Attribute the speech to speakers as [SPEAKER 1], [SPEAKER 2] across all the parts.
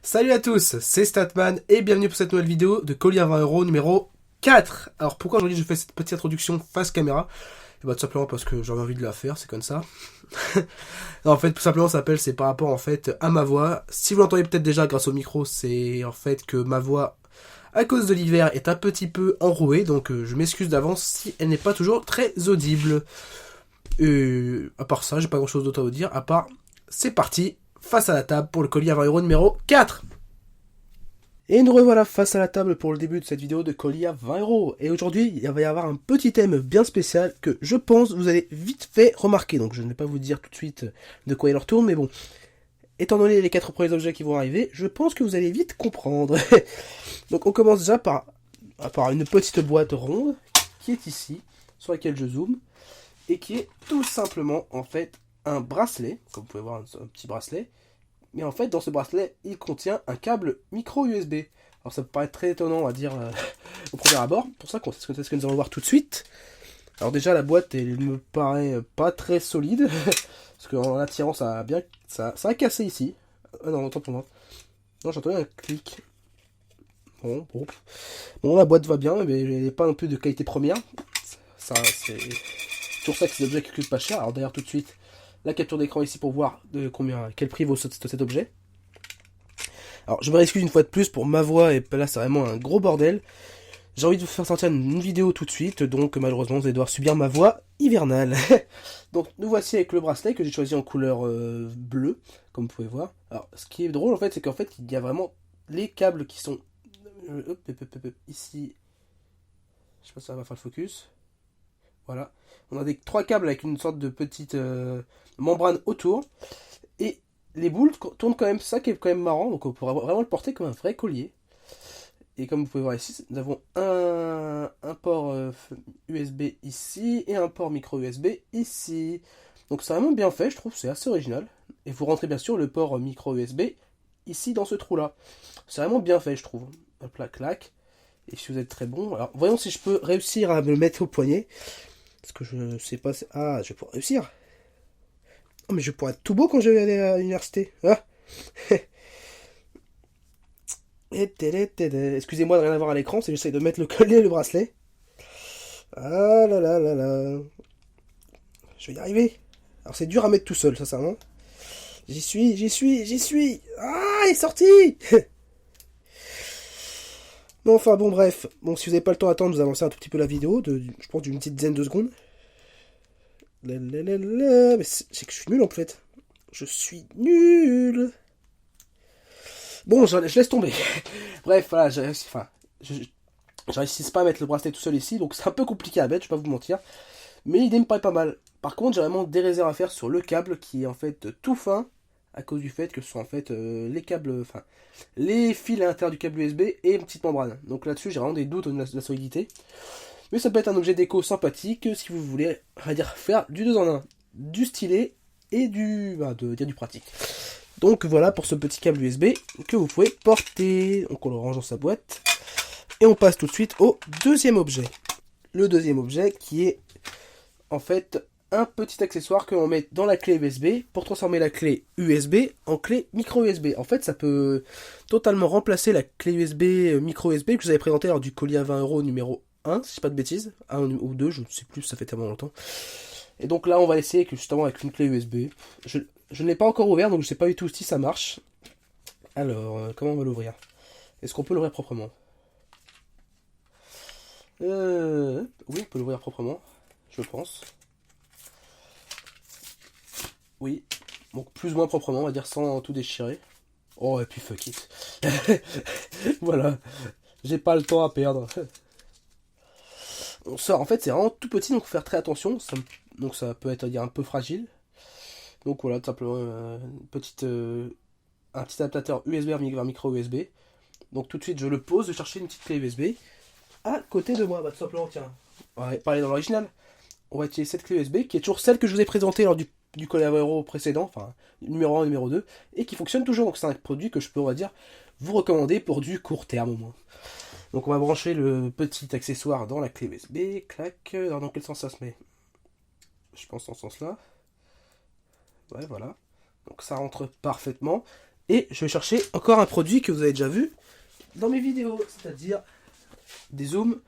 [SPEAKER 1] Salut à tous, c'est Statman et bienvenue pour cette nouvelle vidéo de colis à 20€ numéro 4. Alors pourquoi aujourd'hui je fais cette petite introduction face caméra? Et bah tout simplement parce que j'avais envie de la faire, c'est comme ça. Non, en fait tout simplement ça s'appelle, c'est par rapport en fait à ma voix. Si vous l'entendez peut-être déjà grâce au micro, c'est en fait que ma voix à cause de l'hiver est un petit peu enrouée, donc je m'excuse d'avance si elle n'est pas toujours très audible. À part ça, j'ai pas grand chose d'autre à vous dire, à part c'est parti, face à la table pour le colis à 20€ numéro 4. Et nous revoilà face à la table pour le début de cette vidéo de colis à 20€. Et aujourd'hui, il va y avoir un petit thème bien spécial que je pense vous allez vite fait remarquer. Donc je ne vais pas vous dire tout de suite de quoi il en retourne, mais bon, étant donné les 4 premiers objets qui vont arriver, je pense que vous allez vite comprendre. Donc on commence déjà par une petite boîte ronde qui est ici, sur laquelle je zoome, et qui est tout simplement en fait un bracelet, comme vous pouvez voir un petit bracelet. Mais en fait, dans ce bracelet, il contient un câble micro USB. Alors ça peut paraître très étonnant à dire au premier abord, pour ça c'est ce que nous allons voir tout de suite. Alors déjà, la boîte, elle me paraît pas très solide, parce qu'en la tirant, ça a cassé ici. Ah non, autant pour moi. Non, j'ai entendu un clic. Bon, la boîte va bien, mais elle n'est pas non plus de qualité première. Ça, c'est toujours ça que ces objets qui coûtent pas cher. Alors d'ailleurs, tout de suite, la capture d'écran ici pour voir quel prix vaut cet objet. Alors je me excuse une fois de plus pour ma voix, et là c'est vraiment un gros bordel. J'ai envie de vous faire sortir une vidéo tout de suite, donc malheureusement vous allez devoir subir ma voix hivernale. Donc nous voici avec le bracelet que j'ai choisi en couleur bleue, comme vous pouvez voir. Alors ce qui est drôle en fait, c'est qu'en fait il y a vraiment les câbles qui sont ici. Je sais pas si ça va faire le focus. Voilà. On a 3 câbles avec une sorte de petite membrane autour. Et les boules tournent quand même, ça qui est quand même marrant. Donc on pourra vraiment le porter comme un vrai collier. Et comme vous pouvez voir ici, nous avons un port USB ici et un port micro USB ici. Donc c'est vraiment bien fait, je trouve, c'est assez original. Et vous rentrez bien sûr le port micro USB ici dans ce trou là. C'est vraiment bien fait, je trouve. Hop là, clac. Et si vous êtes très bon, alors voyons si je peux réussir à me le mettre au poignet. Parce que je sais pas. Ah, je vais pouvoir réussir. Oh, mais je vais pouvoir être tout beau quand je vais aller à l'université. Ah. Excusez-moi de rien avoir à l'écran, c'est que j'essaie de mettre le collier et le bracelet. Ah là là là là. Je vais y arriver. Alors c'est dur à mettre tout seul, ça, hein. J'y suis. Ah, il est sorti. Bon, enfin, bon, bref. Bon, si vous n'avez pas le temps d'attendre, vous avancez un tout petit peu la vidéo, je pense d'une petite dizaine de secondes. Mais c'est que je suis nul en fait. Je suis nul. Bon, je laisse tomber. Bref, voilà, je réussis pas à mettre le bracelet tout seul ici, donc c'est un peu compliqué à mettre, je vais pas vous mentir. Mais l'idée me paraît pas mal. Par contre, j'ai vraiment des réserves à faire sur le câble qui est en fait tout fin, à cause du fait que ce sont en fait les câbles, enfin, les fils à l'intérieur du câble USB et une petite membrane. Donc là-dessus, j'ai vraiment des doutes de la solidité. Mais ça peut être un objet déco sympathique si vous voulez, on va dire, faire du 2 en 1, du stylet et du pratique. Donc voilà pour ce petit câble USB que vous pouvez porter. Donc on le range dans sa boîte. Et on passe tout de suite au deuxième objet. Le deuxième objet qui est en fait un petit accessoire que l'on met dans la clé USB pour transformer la clé USB en clé micro USB. En fait, ça peut totalement remplacer la clé USB micro USB que je vous avais présenté lors du colis à 20€ numéro 1, si je dis pas de bêtises. 1 ou 2, je ne sais plus, ça fait tellement longtemps. Et donc là, on va essayer justement avec une clé USB. Je ne l'ai pas encore ouvert, donc je ne sais pas du tout si ça marche. Alors, comment on va l'ouvrir? Est-ce qu'on peut l'ouvrir proprement? Oui, on peut l'ouvrir proprement, je pense. Oui, donc plus ou moins proprement, on va dire sans tout déchirer. Oh, et puis fuck it. Voilà, j'ai pas le temps à perdre. On sort, en fait, c'est vraiment tout petit, donc faut faire très attention. Donc ça peut être un peu fragile. Donc voilà, tout simplement un petit adaptateur USB vers micro USB. Donc tout de suite, je le pose, je chercher une petite clé USB à côté de moi. Bah, tout simplement, tiens, on va parler dans l'original. On va utiliser cette clé USB qui est toujours celle que je vous ai présentée lors du colis à 20€ précédent, enfin numéro 1 et numéro 2, et qui fonctionne toujours. Donc c'est un produit que je peux, on va dire, vous recommander pour du court terme au moins. Donc on va brancher le petit accessoire dans la clé USB. Clac. Alors dans quel sens ça se met? Je pense dans ce sens là. Ouais, voilà. Donc ça rentre parfaitement. Et je vais chercher encore un produit que vous avez déjà vu dans mes vidéos, c'est-à-dire des zooms.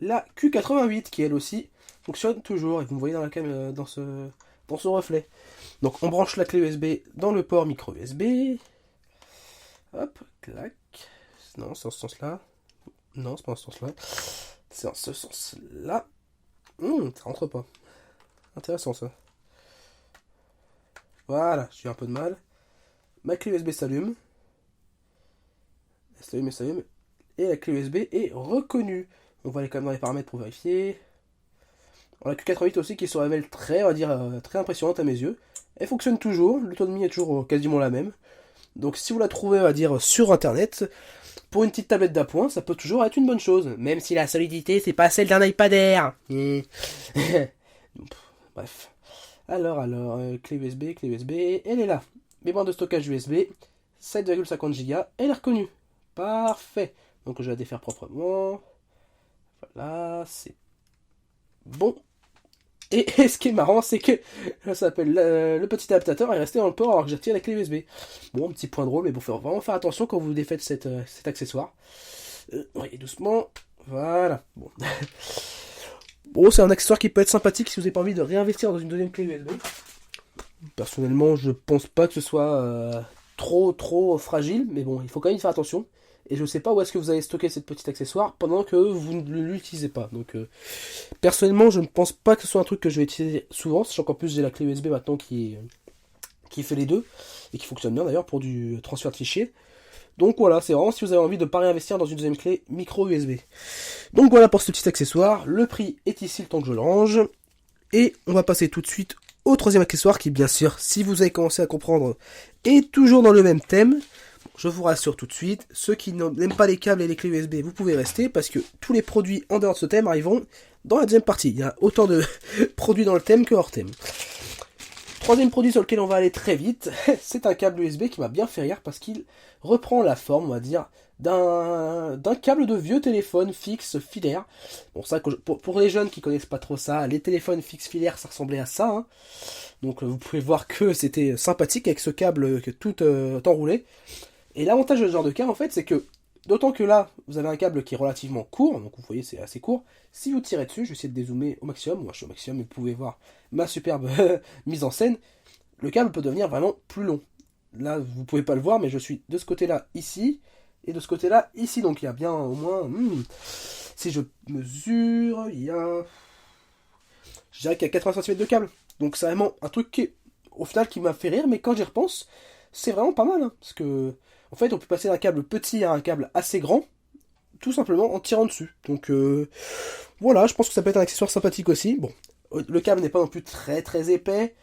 [SPEAKER 1] La Q88 qui elle aussi fonctionne toujours et vous me voyez dans la cam dans ce reflet. Donc on branche la clé USB dans le port micro USB. Hop, clac. Non, c'est en ce sens-là. Non, c'est pas en ce sens-là. C'est en ce sens-là. Ça rentre pas. Intéressant ça. Voilà, j'ai un peu de mal. Ma clé USB s'allume. Elle s'allume et s'allume. Et la clé USB est reconnue. On va aller quand même dans les paramètres pour vérifier. On a la Q88 aussi qui se révèle très, on va dire, très impressionnante à mes yeux. Elle fonctionne toujours, l'autonomie est toujours quasiment la même. Donc si vous la trouvez, on va dire, sur internet, pour une petite tablette d'appoint, ça peut toujours être une bonne chose. Même si la solidité, c'est pas celle d'un iPad Air. Bref. Alors, clé USB, elle est là. Mémoire de stockage USB, 7,50 Go, elle est reconnue. Parfait. Donc je vais la défaire proprement. Voilà, c'est bon. Et ce qui est marrant, c'est que ça s'appelle le petit adaptateur est resté dans le port alors que j'ai retiré la clé USB. Bon, un petit point drôle, mais bon, faut vraiment faire attention quand vous défaites cet accessoire. Oui, doucement. Voilà. Bon. Bon, c'est un accessoire qui peut être sympathique si vous n'avez pas envie de réinvestir dans une deuxième clé USB. Personnellement, je pense pas que ce soit trop fragile, mais bon, il faut quand même y faire attention. Et je ne sais pas où est-ce que vous allez stocker cette petite accessoire pendant que vous ne l'utilisez pas. Donc, personnellement, je ne pense pas que ce soit un truc que je vais utiliser souvent, sachant qu'en plus j'ai la clé USB maintenant qui fait les deux, et qui fonctionne bien d'ailleurs pour du transfert de fichiers. Donc voilà, c'est vraiment si vous avez envie de ne pas réinvestir dans une deuxième clé micro USB. Donc voilà pour ce petit accessoire, le prix est ici le temps que je le range. Et on va passer tout de suite au troisième accessoire qui, bien sûr, si vous avez commencé à comprendre, est toujours dans le même thème. Je vous rassure tout de suite, ceux qui n'aiment pas les câbles et les clés USB, vous pouvez rester parce que tous les produits en dehors de ce thème arriveront dans la deuxième partie. Il y a autant de produits dans le thème que hors thème. Troisième produit sur lequel on va aller très vite, c'est un câble USB qui m'a bien fait rire parce qu'il reprend la forme, on va dire, d'un câble de vieux téléphone fixe filaire. Bon, ça, pour les jeunes qui connaissent pas trop ça, les téléphones fixes filaires, ça ressemblait à ça. Hein. Donc vous pouvez voir que c'était sympathique avec ce câble tout enroulé. Et l'avantage de ce genre de câble, en fait, c'est que, d'autant que là, vous avez un câble qui est relativement court, donc vous voyez, c'est assez court. Si vous tirez dessus, je vais essayer de dézoomer au maximum, moi je suis au maximum, et vous pouvez voir ma superbe mise en scène, le câble peut devenir vraiment plus long. Là, vous pouvez pas le voir, mais je suis de ce côté-là, ici, et de ce côté-là, ici, donc il y a bien au moins, si je mesure, il y a, je dirais qu'il y a 80 cm de câble. Donc c'est vraiment un truc qui, au final, qui m'a fait rire, mais quand j'y repense, c'est vraiment pas mal, hein, parce que, en fait, on peut passer d'un câble petit à un câble assez grand, tout simplement en tirant dessus. Donc voilà, je pense que ça peut être un accessoire sympathique aussi. Bon, le câble n'est pas non plus très épais.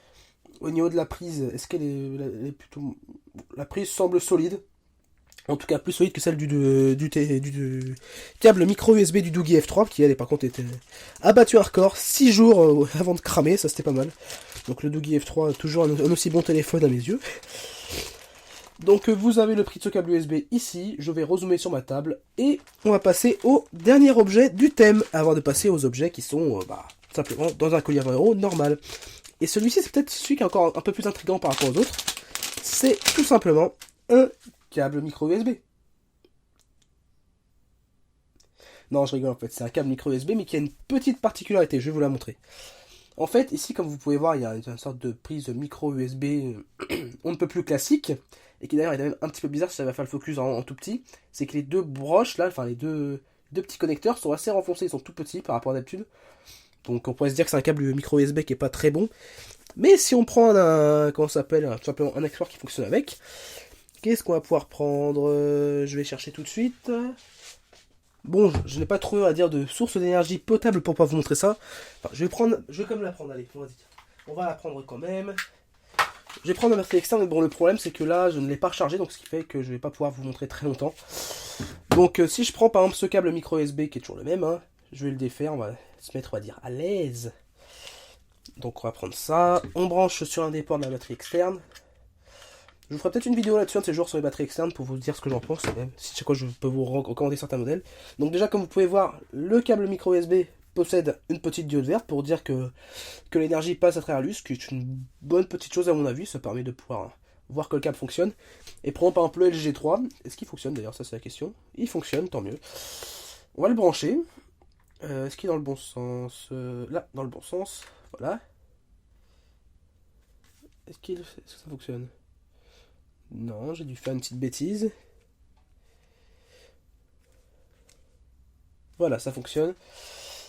[SPEAKER 1] Au niveau de la prise, est-ce qu'elle est plutôt... La prise semble solide. En tout cas, plus solide que celle du câble micro USB du Doogee F3, qui elle, par contre, était abattu hardcore 6 jours avant de cramer, ça c'était pas mal. Donc le Doogee F3, toujours un aussi bon téléphone à mes yeux. Donc vous avez le prix de ce câble USB ici, je vais rezoomer sur ma table, et on va passer au dernier objet du thème, avant de passer aux objets qui sont simplement dans un collier à 20 € normal. Et celui-ci c'est peut-être celui qui est encore un peu plus intriguant par rapport aux autres, c'est tout simplement un câble micro USB. Non, je rigole en fait, c'est un câble micro USB mais qui a une petite particularité, je vais vous la montrer. En fait, ici, comme vous pouvez voir, il y a une sorte de prise micro USB on ne peut plus classique, et qui d'ailleurs est même un petit peu bizarre si ça va faire le focus en tout petit, c'est que les deux broches là, enfin les deux petits connecteurs sont assez renfoncés, ils sont tout petits par rapport à d'habitude. Donc on pourrait se dire que c'est un câble micro USB qui est pas très bon. Mais si on prend tout simplement un accessoire qui fonctionne avec, qu'est-ce qu'on va pouvoir prendre? Je vais chercher tout de suite. Bon, je n'ai pas trouvé, à dire, de source d'énergie potable pour pouvoir vous montrer ça. Enfin, je vais quand même la prendre, allez, on va la prendre quand même. Je vais prendre la batterie externe, mais bon, le problème c'est que là, je ne l'ai pas rechargé, donc ce qui fait que je ne vais pas pouvoir vous montrer très longtemps. Donc si je prends par exemple ce câble micro USB qui est toujours le même, hein, je vais le défaire, on va se mettre, on va dire, à l'aise. Donc on va prendre ça, on branche sur un des ports de la batterie externe. Je vous ferai peut-être une vidéo là-dessus un de ces jours sur les batteries externes pour vous dire ce que j'en pense, même si chaque fois je peux vous recommander certains modèles. Donc déjà, comme vous pouvez voir, le câble micro USB possède une petite diode verte pour dire que l'énergie passe à travers lui, ce qui est une bonne petite chose à mon avis. Ça permet de pouvoir voir que le câble fonctionne. Et prenons par exemple le LG3. Est-ce qu'il fonctionne d'ailleurs? Ça c'est la question. Il fonctionne, tant mieux. On va le brancher. Est-ce qu'il est dans le bon sens? Là, dans le bon sens. Voilà. Est-ce que ça fonctionne? Non, j'ai dû faire une petite bêtise. Voilà, ça fonctionne.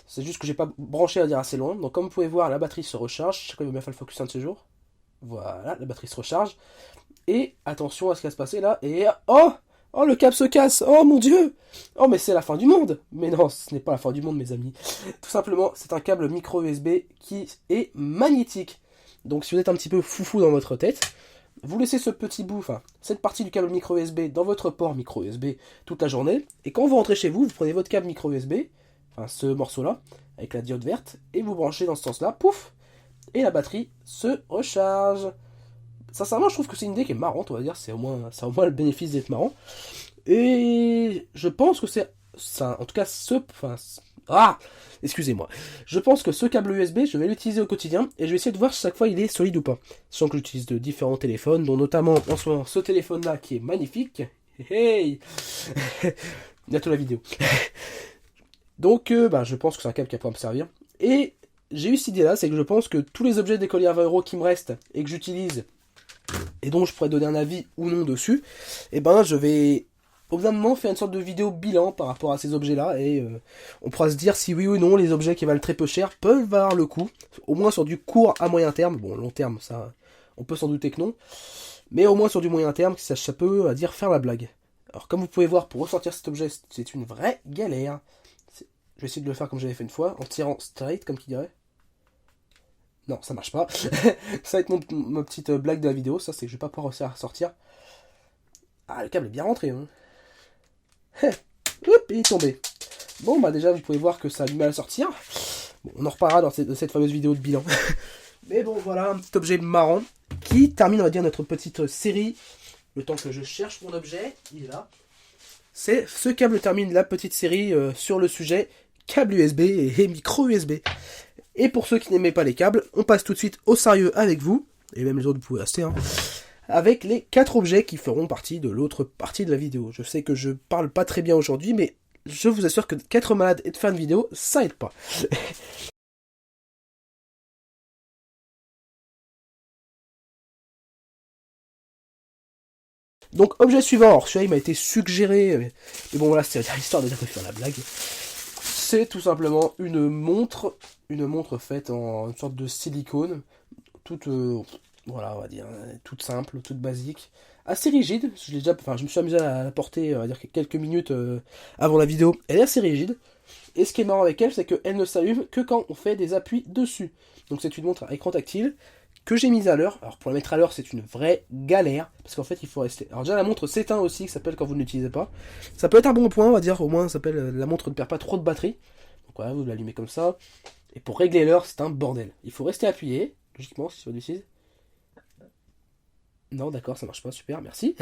[SPEAKER 1] C'est juste que j'ai pas branché à dire assez loin. Donc comme vous pouvez voir, la batterie se recharge. Je sais qu'il va bien faire le focus un de ces jours. Voilà, la batterie se recharge. Et attention à ce qui va se passer là. Et oh! Oh, le câble se casse! Oh mon dieu! Oh, mais c'est la fin du monde! Mais non, ce n'est pas la fin du monde, mes amis. Tout simplement, c'est un câble micro USB qui est magnétique. Donc si vous êtes un petit peu foufou dans votre tête, vous laissez ce petit bout, enfin, cette partie du câble micro USB dans votre port micro USB toute la journée. Et quand vous rentrez chez vous, vous prenez votre câble micro USB, enfin ce morceau-là, avec la diode verte, et vous branchez dans ce sens-là, pouf! Et la batterie se recharge. Sincèrement, je trouve que c'est une idée qui est marrante, on va dire. C'est au moins le bénéfice d'être marrant. Et je pense que c'est ça. En tout cas, excusez-moi. Je pense que ce câble USB, je vais l'utiliser au quotidien et je vais essayer de voir si chaque fois il est solide ou pas. Sachant que j'utilise de différents téléphones, dont notamment en ce moment ce téléphone-là qui est magnifique. Hey, bientôt la vidéo. Donc, je pense que c'est un câble qui va me servir. Et j'ai eu cette idée-là, c'est que je pense que tous les objets d'écolier à 20 € qui me restent et que j'utilise et dont je pourrais donner un avis ou non dessus, je vais au bout d'un moment faire une sorte de vidéo bilan par rapport à ces objets-là, et on pourra se dire si oui ou non les objets qui valent très peu cher peuvent valoir le coup, au moins sur du court à moyen terme. Bon, long terme, ça, on peut s'en douter que non, mais au moins sur du moyen terme, ça peut, à dire, faire la blague. Alors comme vous pouvez voir, pour ressortir cet objet, c'est une vraie galère. Je vais essayer de le faire comme j'avais fait une fois, en tirant straight, comme qui dirait. Non, ça marche pas. Ça va être ma petite blague de la vidéo, ça, c'est que je vais pas pouvoir réussir à sortir. Ah, le câble est bien rentré, hein. Hop, il est tombé. Bon, déjà, vous pouvez voir que ça a du mal à sortir. Bon, on en reparlera dans cette fameuse vidéo de bilan. Mais bon, voilà, un petit objet marrant qui termine, on va dire, notre petite série. Le temps que je cherche mon objet, il est là. Ce câble termine la petite série sur le sujet câble USB et micro USB. Et pour ceux qui n'aimaient pas les câbles, on passe tout de suite au sérieux avec vous, et même les autres vous pouvez rester, hein, avec les 4 objets qui feront partie de l'autre partie de la vidéo. Je sais que je parle pas très bien aujourd'hui, mais je vous assure que 4 malades et de faire une vidéo, ça aide pas. Donc, objet suivant, alors celui-là il m'a été suggéré, mais bon voilà, c'est l'histoire de dire que faire la blague. C'est tout simplement une montre faite en une sorte de silicone, toute, voilà, on va dire, toute simple, toute basique, assez rigide. Je me suis amusé à la porter, on va dire, quelques minutes avant la vidéo. Elle est assez rigide. Et ce qui est marrant avec elle, c'est qu'elle ne s'allume que quand on fait des appuis dessus. Donc c'est une montre à écran tactile que j'ai mise à l'heure. Alors pour la mettre à l'heure, c'est une vraie galère, parce qu'en fait il faut rester. Alors déjà la montre s'éteint aussi, ça s'appelle quand vous ne l'utilisez pas. Ça peut être un bon point, on va dire, au moins ça s'appelle la montre ne perd pas trop de batterie. Donc voilà, vous l'allumez comme ça. Et pour régler l'heure, c'est un bordel. Il faut rester appuyé, logiquement, si vous l'utilisez. Non, d'accord, ça marche pas, super, merci.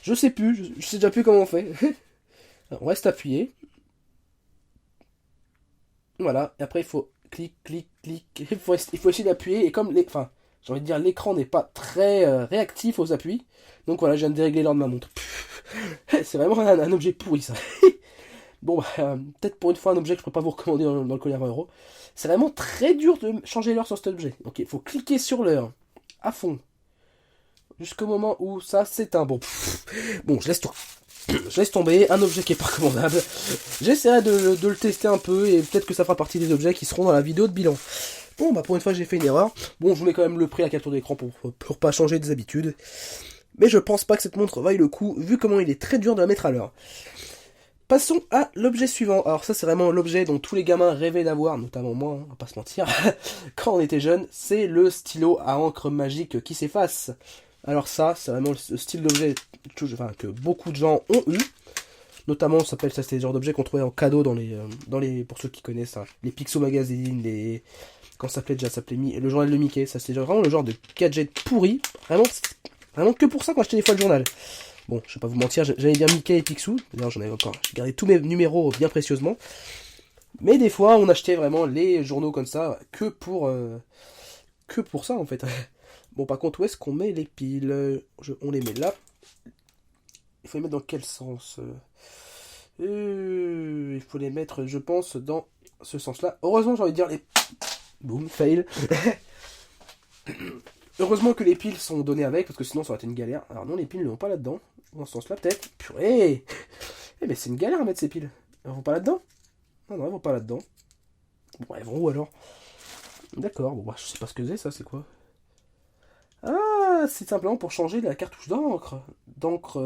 [SPEAKER 1] Je sais plus, je sais déjà plus comment on fait. Alors, on reste appuyé. Voilà, et après il faut clic, clic, clic. Il faut essayer d'appuyer, et comme j'ai envie de dire, l'écran n'est pas très réactif aux appuis. Donc voilà, je viens de dérégler l'heure de ma montre. C'est vraiment un objet pourri, ça. Bon, peut-être pour une fois un objet que je ne peux pas vous recommander dans le collier à 20 €. C'est vraiment très dur de changer l'heure sur cet objet. Donc il faut cliquer sur l'heure à fond. Jusqu'au moment où ça s'éteint. Bon, je laisse tomber. Un objet qui est pas recommandable. J'essaierai de le tester un peu et peut-être que ça fera partie des objets qui seront dans la vidéo de bilan. Bon, pour une fois j'ai fait une erreur. Bon, je vous mets quand même le prix à capture d'écran pour pas changer des habitudes. Mais je pense pas que cette montre vaille le coup vu comment il est très dur de la mettre à l'heure. Passons à l'objet suivant. Alors ça c'est vraiment l'objet dont tous les gamins rêvaient d'avoir, notamment moi, hein, on va pas se mentir, quand on était jeune, c'est le stylo à encre magique qui s'efface. Alors ça, c'est vraiment le style d'objet que beaucoup de gens ont eu. Notamment, c'est des genres d'objets qu'on trouvait en cadeau dans les pour ceux qui connaissent, hein, les Picsou Magazine, quand ça s'appelait déjà, le journal de Mickey. Ça c'était vraiment le genre de gadget pourri. Vraiment que pour ça qu'on achetait des fois le journal. Bon, je vais pas vous mentir, j'avais bien Mickey et Picsou. D'ailleurs, j'en avais encore. J'ai gardé tous mes numéros bien précieusement. Mais des fois, on achetait vraiment les journaux comme ça que pour ça en fait. Bon, par contre, où est-ce qu'on met les piles? On les met là. Il faut les mettre dans quel sens? Il faut les mettre, je pense, dans ce sens-là. Heureusement, j'ai envie de dire les... Boum, fail. Heureusement que les piles sont données avec, parce que sinon ça aurait été une galère. Alors non, les piles ne vont pas là-dedans. Dans ce sens-là, peut-être. Purée! Eh mais c'est une galère à mettre ces piles. Elles vont pas là-dedans? Non, elles vont pas là-dedans. Bon, elles vont où alors? D'accord, bon, bah, je sais pas ce que c'est, ça, c'est quoi? Ah, c'est simplement pour changer la cartouche d'encre. D'encre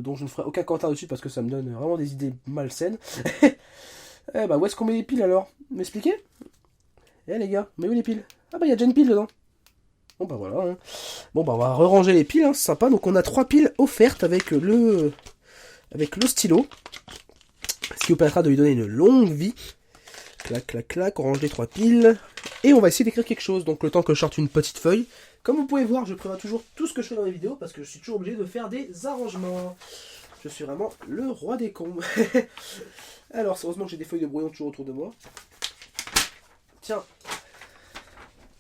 [SPEAKER 1] dont je ne ferai aucun commentaire dessus parce que ça me donne vraiment des idées malsaines. Eh bah, où est-ce qu'on met les piles alors? M'expliquez? Eh les gars, mais où les piles? Ah bah, il y a déjà une pile dedans. Bon bah voilà. Hein. Bon bah, on va ranger les piles, hein, c'est sympa. Donc, on a 3 piles offertes avec le stylo. Ce qui vous permettra de lui donner une longue vie. Clac, clac, clac, on range les 3 piles. Et on va essayer d'écrire quelque chose. Donc, le temps que je sorte une petite feuille. Comme vous pouvez voir, je prévois toujours tout ce que je fais dans les vidéos parce que je suis toujours obligé de faire des arrangements. Je suis vraiment le roi des cons. Alors, heureusement que j'ai des feuilles de brouillon toujours autour de moi. Tiens.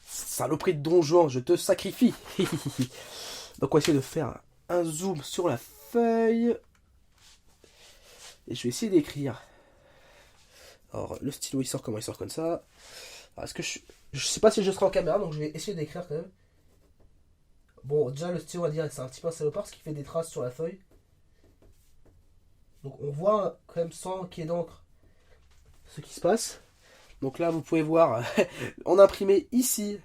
[SPEAKER 1] Saloperie de Don Juan, je te sacrifie. Donc, on va essayer de faire un zoom sur la feuille. Et je vais essayer d'écrire. Alors, le stylo, il sort comment? Il sort comme ça. Alors, est-ce que je sais pas si je serai en caméra, donc je vais essayer d'écrire quand même. Bon, déjà, le stylo, on va dire que c'est un petit peu un salopard, parce qu'il fait des traces sur la feuille. Donc, on voit quand même, sans qu'il y ait d'encre, ce qui se passe. Donc là, vous pouvez voir, on a imprimé ici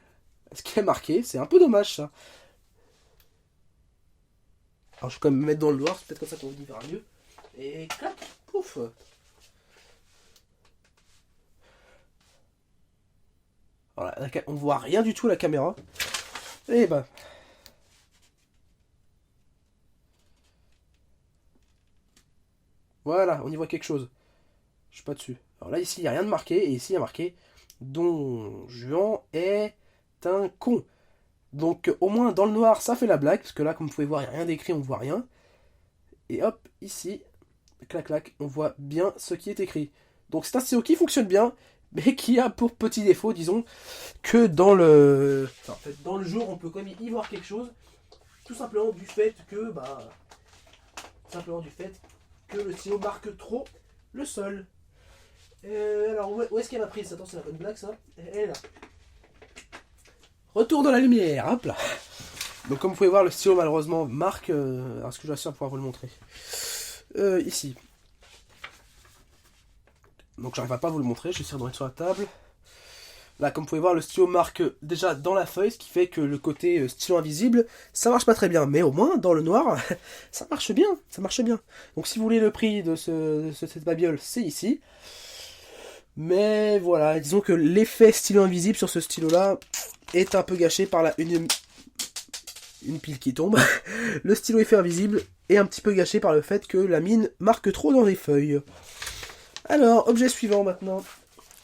[SPEAKER 1] ce qui est marqué. C'est un peu dommage, ça. Alors, je vais quand même me mettre dans le noir, c'est peut-être comme ça qu'on vous verra mieux. Et clac, pouf. Voilà, on voit rien du tout à la caméra. Et bah... Voilà, on y voit quelque chose. Je suis pas dessus. Alors là, ici, il n'y a rien de marqué. Et ici, il y a marqué Don Juan est un con. Donc, au moins, dans le noir, ça fait la blague. Parce que là, comme vous pouvez voir, il n'y a rien d'écrit, on ne voit rien. Et hop, ici, clac, clac, on voit bien ce qui est écrit. Donc, c'est un stylo qui fonctionne bien, mais qui a pour petit défaut, disons, que dans le... Enfin, en fait, dans le jour, on peut quand même y voir quelque chose. Tout simplement du fait que, bah... Simplement du fait que le stylo marque trop le sol. Alors, où est-ce qu'elle m'a prise? Attends, c'est la bonne blague, ça. Elle est là. Retour dans la lumière, hop là. Donc, comme vous pouvez voir, le stylo, malheureusement, marque... alors, est-ce que je vais pouvoir vous le montrer? Ici. Donc, j'arrive à pas vous le montrer, je vais essayer de mettre sur la table. Là, comme vous pouvez voir, le stylo marque déjà dans la feuille, ce qui fait que le côté stylo invisible, ça marche pas très bien. Mais au moins, dans le noir, ça marche bien, ça marche bien. Donc si vous voulez le prix de cette babiole, c'est ici. Mais voilà, disons que l'effet stylo invisible sur ce stylo-là est un peu gâché par une pile qui tombe. Le stylo effet invisible est un petit peu gâché par le fait que la mine marque trop dans les feuilles. Alors, objet suivant maintenant.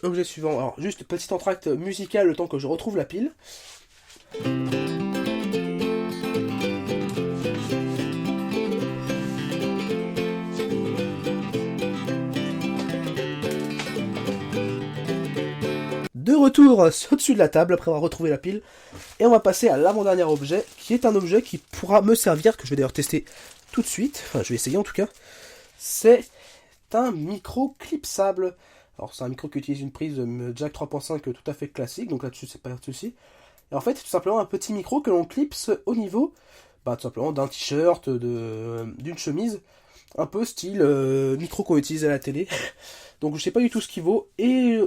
[SPEAKER 1] Objet suivant, alors juste petit entracte musical le temps que je retrouve la pile. De retour au-dessus de la table après avoir retrouvé la pile. Et on va passer à l'avant-dernier objet, qui est un objet qui pourra me servir, que je vais d'ailleurs tester tout de suite. Enfin, je vais essayer en tout cas. C'est un micro clipsable. Alors c'est un micro qui utilise une prise jack 3.5 tout à fait classique, donc là-dessus c'est pas de souci. Et en fait c'est tout simplement un petit micro que l'on clipse au niveau, tout simplement d'un t-shirt, d'une chemise, un peu style micro qu'on utilise à la télé. Donc je sais pas du tout ce qu'il vaut, et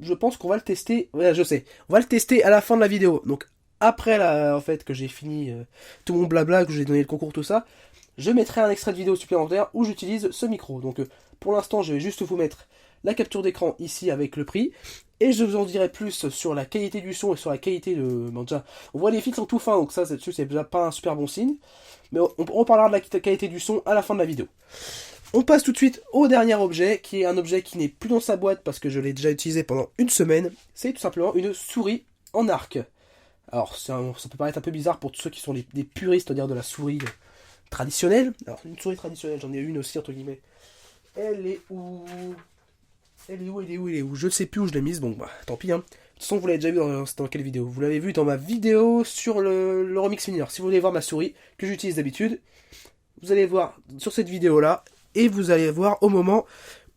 [SPEAKER 1] je pense qu'on va le tester, voilà je sais, on va le tester à la fin de la vidéo. Donc après en fait que j'ai fini tout mon blabla, que j'ai donné le concours, tout ça, je mettrai un extrait de vidéo supplémentaire où j'utilise ce micro. Donc pour l'instant je vais juste vous mettre la capture d'écran ici avec le prix, et je vous en dirai plus sur la qualité du son et sur la qualité de... Bon, déjà, on voit les fils sont tout fins, donc ça là-dessus c'est déjà pas un super bon signe, mais on parlera de la qualité du son à la fin de la vidéo. On passe tout de suite au dernier objet, qui est un objet qui n'est plus dans sa boîte parce que je l'ai déjà utilisé pendant une semaine. C'est tout simplement une souris en arc. Alors ça peut paraître un peu bizarre pour tous ceux qui sont des puristes, c'est-à-dire de la souris traditionnelle. Alors une souris traditionnelle, j'en ai une aussi entre guillemets. Elle est où? Elle est où? Je ne sais plus où je l'ai mise, bon bah tant pis hein. façon, vous l'avez déjà vu dans quelle vidéo? Vous l'avez vu dans ma vidéo sur le remix mineur. Si vous voulez voir ma souris que j'utilise d'habitude, vous allez voir sur cette vidéo-là, et vous allez voir au moment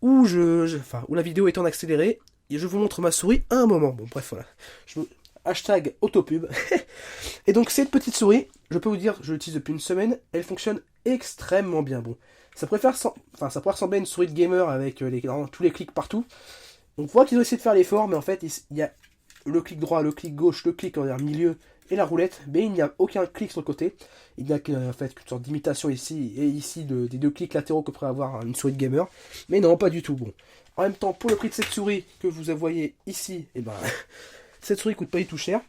[SPEAKER 1] où où la vidéo est en accéléré, et je vous montre ma souris à un moment. Bon, bref, voilà. Hashtag autopub. Et donc, cette petite souris, je peux vous dire, je l'utilise depuis une semaine, elle fonctionne extrêmement bien. Bon, ça pourrait ressembler à une souris de gamer avec tous les clics partout. On voit qu'ils ont essayé de faire l'effort, mais en fait, il y a le clic droit, le clic gauche, le clic en milieu et la roulette, mais il n'y a aucun clic sur le côté. Il n'y a en fait qu'une sorte d'imitation ici et ici des deux clics latéraux que pourrait avoir une souris de gamer. Mais non, pas du tout. Bon, en même temps, pour le prix de cette souris que vous voyez ici, et ben, cette souris coûte pas du tout cher.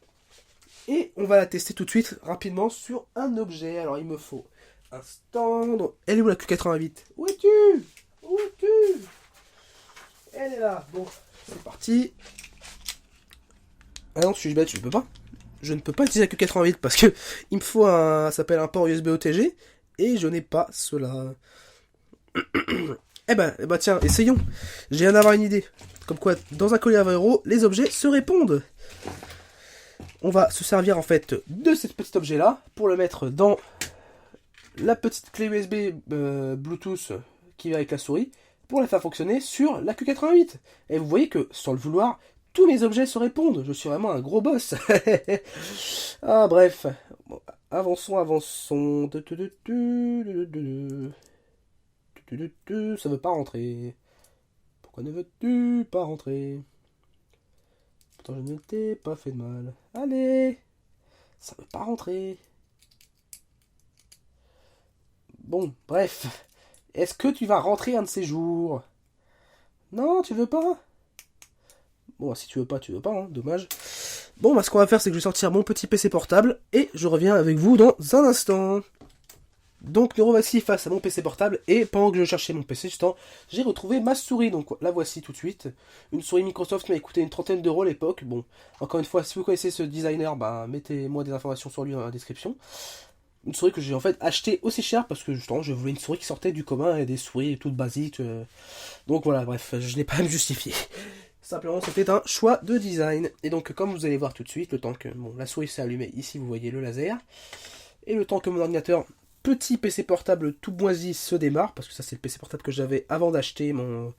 [SPEAKER 1] Et on va la tester tout de suite, rapidement, sur un objet. Alors, il me faut un stand. Elle est où la Q88? Où es-tu? Où es-tu? Elle est là. Bon, c'est parti. Ah non, suis-je bête, je peux pas. Je ne peux pas utiliser la Q88 parce que il me faut ça s'appelle un port USB OTG et je n'ai pas cela. Eh ben tiens, essayons. J'ai viens d'avoir une idée. Comme quoi, dans un collier à 20 €, les objets se répondent. On va se servir en fait de cet petit objet là pour le mettre dans la petite clé USB Bluetooth qui va avec la souris pour la faire fonctionner sur la Q88. Et vous voyez que sans le vouloir, tous mes objets se répondent. Je suis vraiment un gros boss. Ah bref, bon, avançons. Ça veut pas rentrer. Pourquoi ne veux-tu pas rentrer? Pourtant je ne t'ai pas fait de mal. Allez, ça veut pas rentrer. Bon, bref. Est-ce que tu vas rentrer un de ces jours? Non, tu veux pas? Bon, si tu veux pas, hein, dommage. Bon, bah, ce qu'on va faire, c'est que je vais sortir mon petit PC portable et je reviens avec vous dans un instant. Donc, nous revoici face à mon PC portable et pendant que je cherchais mon PC, justement, j'ai retrouvé ma souris. Donc, la voici tout de suite. Une souris Microsoft qui m'a coûté une trentaine d'euros à l'époque. Bon, encore une fois, si vous connaissez ce designer, bah, mettez-moi des informations sur lui dans la description. Une souris que j'ai en fait acheté aussi cher parce que justement je voulais une souris qui sortait du commun et des souris toutes basiques. Donc voilà, bref, je n'ai pas à me justifier. Simplement c'était un choix de design. Et donc comme vous allez voir tout de suite, le temps que la souris s'est allumée, ici vous voyez le laser. Et le temps que mon ordinateur, petit PC portable tout moisi, se démarre, parce que ça c'est le PC portable que j'avais avant d'acheter mon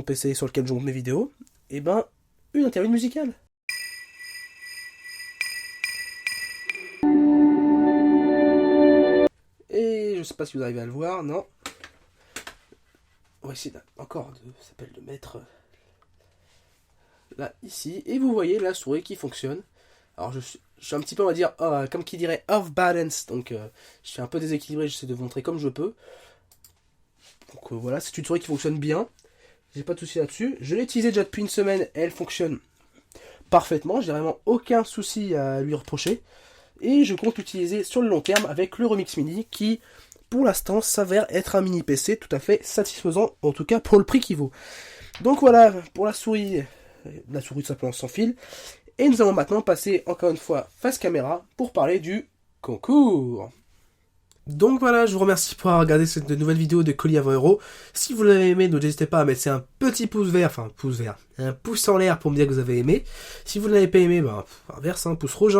[SPEAKER 1] PC sur lequel je monte mes vidéos, et ben une interlude musicale. Et je sais pas si vous arrivez à le voir, non. On va essayer encore de mettre là, ici. Et vous voyez la souris qui fonctionne. Alors je suis un petit peu, on va dire, comme qui dirait, off balance. Donc je suis un peu déséquilibré, j'essaie de vous montrer comme je peux. Donc voilà, c'est une souris qui fonctionne bien. J'ai pas de souci là-dessus. Je l'ai utilisée déjà depuis une semaine et elle fonctionne parfaitement. J'ai vraiment aucun souci à lui reprocher. Et je compte l'utiliser sur le long terme avec le Remix Mini qui, pour l'instant, s'avère être un mini PC tout à fait satisfaisant, en tout cas pour le prix qu'il vaut. Donc voilà, pour la souris tout simplement sans fil. Et nous allons maintenant passer encore une fois face caméra pour parler du concours. Donc voilà, je vous remercie pour avoir regardé cette nouvelle vidéo de colis à 20 €. Si vous l'avez aimé, n'hésitez pas à mettre un petit pouce vert, un pouce en l'air pour me dire que vous avez aimé. Si vous ne l'avez pas aimé, inverse, pouce rouge.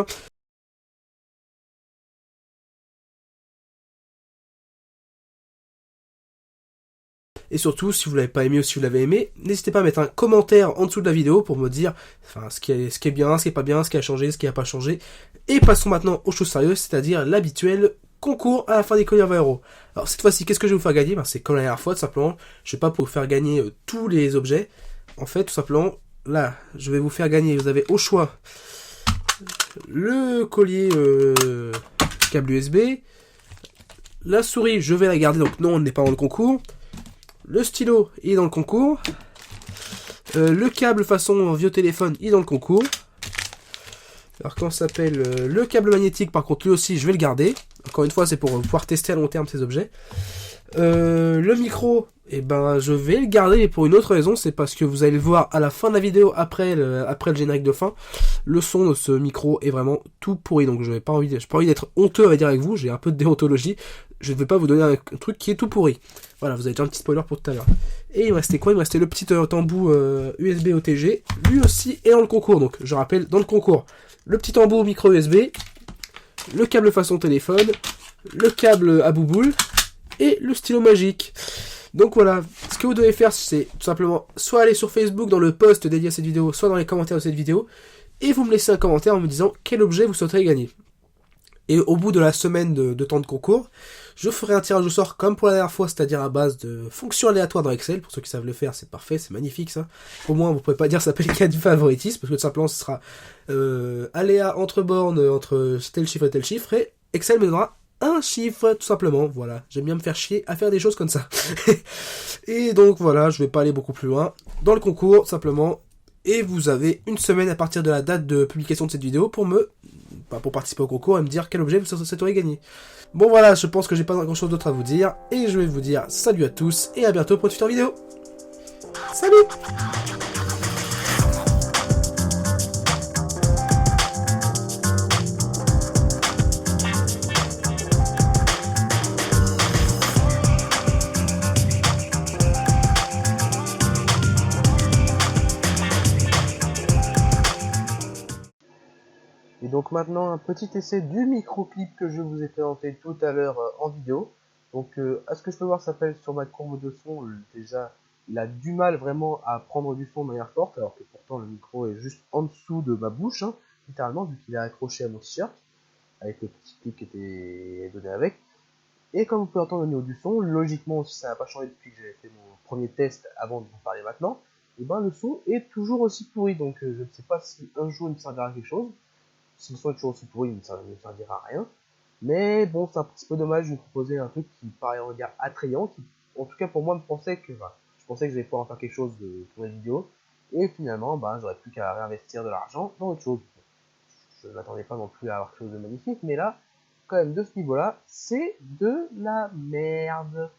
[SPEAKER 1] Et surtout, si vous l'avez pas aimé ou si vous l'avez aimé, n'hésitez pas à mettre un commentaire en dessous de la vidéo pour me dire ce qui est bien, ce qui est pas bien, ce qui a changé, ce qui a pas changé. Et passons maintenant aux choses sérieuses, c'est-à-dire l'habituel concours à la fin des colis à 20 €. Alors cette fois-ci, qu'est-ce que je vais vous faire gagner? C'est comme la dernière fois, tout simplement. Je vais pas pour vous faire gagner tous les objets. En fait, tout simplement, là, je vais vous faire gagner. Vous avez au choix le collier câble USB. La souris, je vais la garder, donc non, on n'est pas dans le concours. Le stylo, il est dans le concours. Le câble façon vieux téléphone, il est dans le concours. Alors comment ça s'appelle, le câble magnétique, par contre, lui aussi, je vais le garder. Encore une fois, c'est pour pouvoir tester à long terme ces objets. Le micro, je vais le garder, et pour une autre raison, c'est parce que vous allez le voir à la fin de la vidéo, après le générique de fin, le son de ce micro est vraiment tout pourri, donc j'ai pas envie d'être honteux, à dire avec vous, j'ai un peu de déontologie. je ne vais pas vous donner un truc qui est tout pourri. Voilà, vous avez déjà un petit spoiler pour tout à l'heure. Et il me restait quoi? Il me restait le petit embout USB OTG. Lui aussi est dans le concours. Donc, je rappelle, dans le concours, le petit embout micro USB, le câble façon téléphone, le câble à bouboule et le stylo magique. Donc voilà, ce que vous devez faire, c'est tout simplement soit aller sur Facebook dans le post dédié à cette vidéo, soit dans les commentaires de cette vidéo, et vous me laissez un commentaire en me disant quel objet vous souhaiterez gagner. Et au bout de la semaine de temps de concours, je ferai un tirage au sort comme pour la dernière fois, c'est-à-dire à base de fonctions aléatoires dans Excel. Pour ceux qui savent le faire, c'est parfait, c'est magnifique ça. Au moins, vous pouvez pas dire que ça s'appelle cas du favoritisme, parce que tout simplement, ce sera aléa entre bornes, entre tel chiffre, et Excel me donnera un chiffre, tout simplement. Voilà, j'aime bien me faire chier à faire des choses comme ça. Et donc voilà, je vais pas aller beaucoup plus loin. Dans le concours, tout simplement, et vous avez une semaine à partir de la date de publication de cette vidéo pour participer au concours et me dire quel objet vous souhaiteriez gagner. Bon voilà, je pense que j'ai pas grand chose d'autre à vous dire, et je vais vous dire salut à tous, et à bientôt pour une future vidéo. Salut!
[SPEAKER 2] Et donc maintenant un petit essai du microclip que je vous ai présenté tout à l'heure en vidéo. Donc à ce que je peux voir, ça s'appelle sur ma courbe de son, déjà il a du mal vraiment à prendre du son de manière forte, alors que pourtant le micro est juste en dessous de ma bouche, hein, littéralement, vu qu'il est accroché à mon t-shirt, avec le petit clip qui était donné avec. Et comme vous pouvez entendre au niveau du son, logiquement, si ça n'a pas changé depuis que j'avais fait mon premier test avant de vous parler maintenant, et ben le son est toujours aussi pourri, donc je ne sais pas si un jour il me servira à quelque chose. Si le son est toujours aussi pourri, il ne servira à rien. Mais bon, c'est un petit peu dommage de vous proposer un truc qui paraît en regard attrayant, qui, en tout cas pour moi, je pensais que j'allais pouvoir en faire quelque chose pour la vidéo, et finalement, j'aurais plus qu'à réinvestir de l'argent dans autre chose. Je ne m'attendais pas non plus à avoir quelque chose de magnifique, mais là, quand même, de ce niveau-là, c'est de la merde.